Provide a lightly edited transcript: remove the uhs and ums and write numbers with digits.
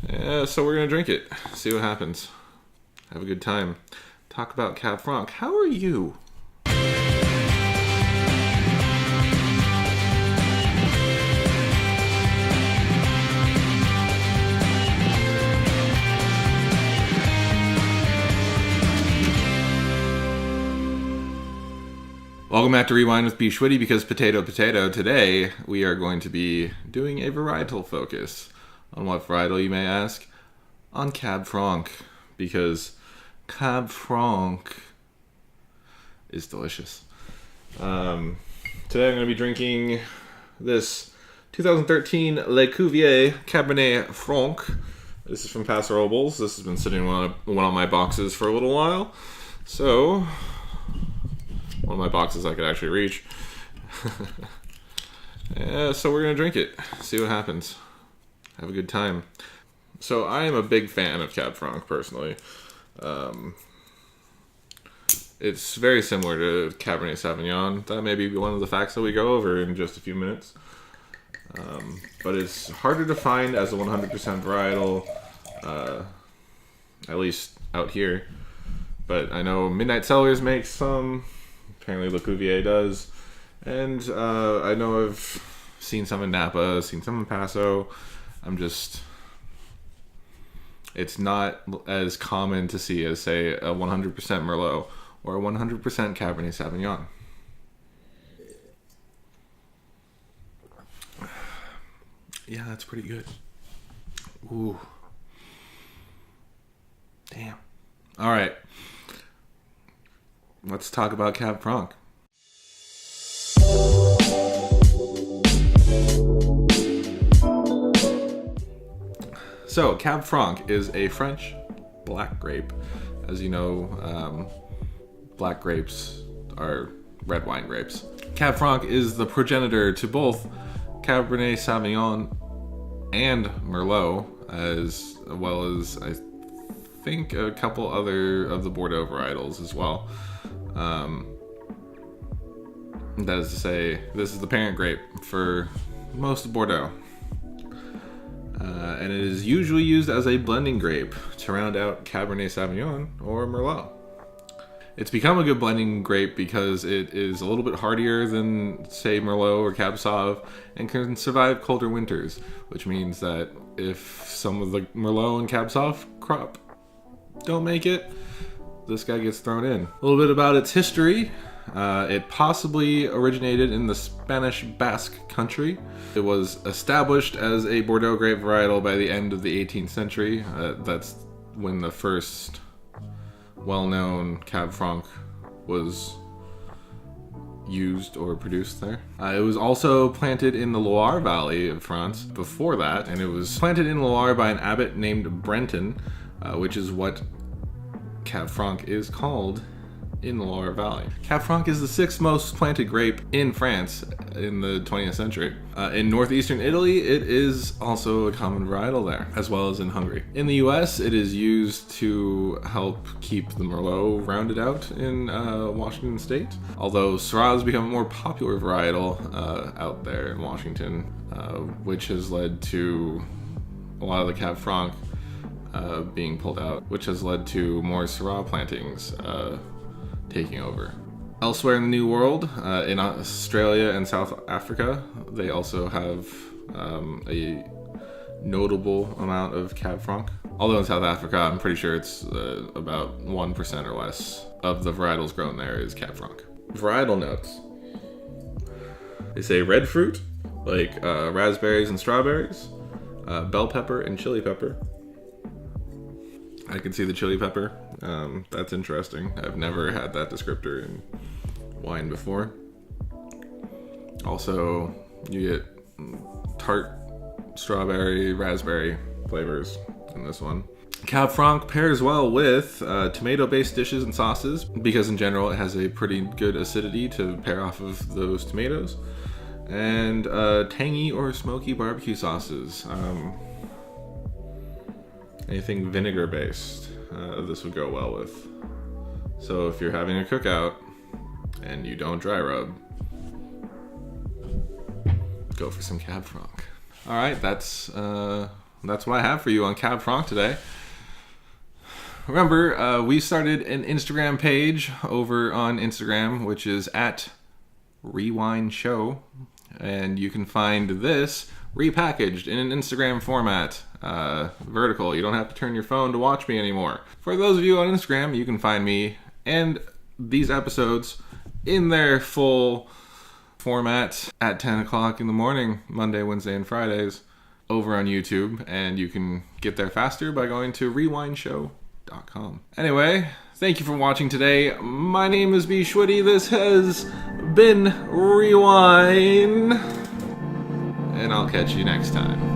So we're gonna drink it, see what happens. Have a good time. Talk about Cab Franc. How are you? Welcome back to Rewind with bschwitty, because potato. Today we are going to be doing a varietal focus. On what varietal, you may ask? On Cab Franc, because Cab Franc is delicious. Today I'm going to be drinking this 2013 LeCuvier Cabernet Franc. This is from Paso Robles. This has been sitting in one of my boxes for a little while. So, one of my boxes I could actually reach. So we're going to drink it, see what happens. Have a good time. So I am a big fan of Cab Franc, personally. It's very similar to Cabernet Sauvignon. That may be one of the facts that we go over in just a few minutes. But it's harder to find as a 100% varietal, at least out here. But I know Midnight Cellars makes some. Apparently LeCuvier does. And I know I've seen some in Napa, seen some in Paso. It's not as common to see as, say, a 100% Merlot or a 100% Cabernet Sauvignon. Yeah, that's pretty good. Ooh. Damn. All right. Let's talk about Cab Franc. So, Cab Franc is a French black grape. As you know, black grapes are red wine grapes. Cab Franc is the progenitor to both Cabernet Sauvignon and Merlot, as well as, I think, a couple other of the Bordeaux varietals as well. That is to say, this is the parent grape for most of Bordeaux. And it is usually used as a blending grape to round out Cabernet Sauvignon or Merlot. It's become a good blending grape because it is a little bit hardier than, say, Merlot or Cab Sauv, and can survive colder winters, which means that if some of the Merlot and Cab Sauv crop don't make it, this guy gets thrown in. A little bit about its history. It possibly originated in the Spanish Basque country. It was established as a Bordeaux grape varietal by the end of the 18th century. That's when the first well-known Cab Franc was used or produced there. It was also planted in the Loire Valley of France before that, and it was planted in Loire by an abbot named Brenton, which is what Cab Franc is called in the Loire Valley. Cab Franc is the sixth most planted grape in France in the 20th century. In northeastern Italy, it is also a common varietal there, as well as in Hungary. In the US, it is used to help keep the Merlot rounded out in Washington State, although Syrah has become a more popular varietal out there in Washington, which has led to a lot of the Cab Franc being pulled out, which has led to more Syrah plantings taking over. Elsewhere in the New World, in Australia and South Africa, they also have a notable amount of Cab Franc. Although in South Africa, I'm pretty sure it's about 1% or less of the varietals grown there is Cab Franc. Varietal notes. They say red fruit, like raspberries and strawberries, bell pepper and chili pepper. I can see the chili pepper. That's interesting. I've never had that descriptor in wine before. Also, you get tart, strawberry, raspberry flavors in this one. Cab Franc pairs well with tomato-based dishes and sauces because in general it has a pretty good acidity to pair off of those tomatoes. And tangy or smoky barbecue sauces. Anything vinegar-based, this would go well with. So if you're having a cookout and you don't dry rub, go for some Cab Franc. All right, that's that's what I have for you on Cab Franc today. Remember, we started an Instagram page over on Instagram, which is at Rewind Show, and you can find this repackaged in an Instagram format, vertical. You don't have to turn your phone to watch me anymore. For those of you on Instagram, you can find me and these episodes in their full format at 10 o'clock in the morning, Monday, Wednesday, and Fridays, over on YouTube, and you can get there faster by going to rewindshow.com. Anyway, thank you for watching today. My name is bschwitty. This has been Rewind, and I'll catch you next time.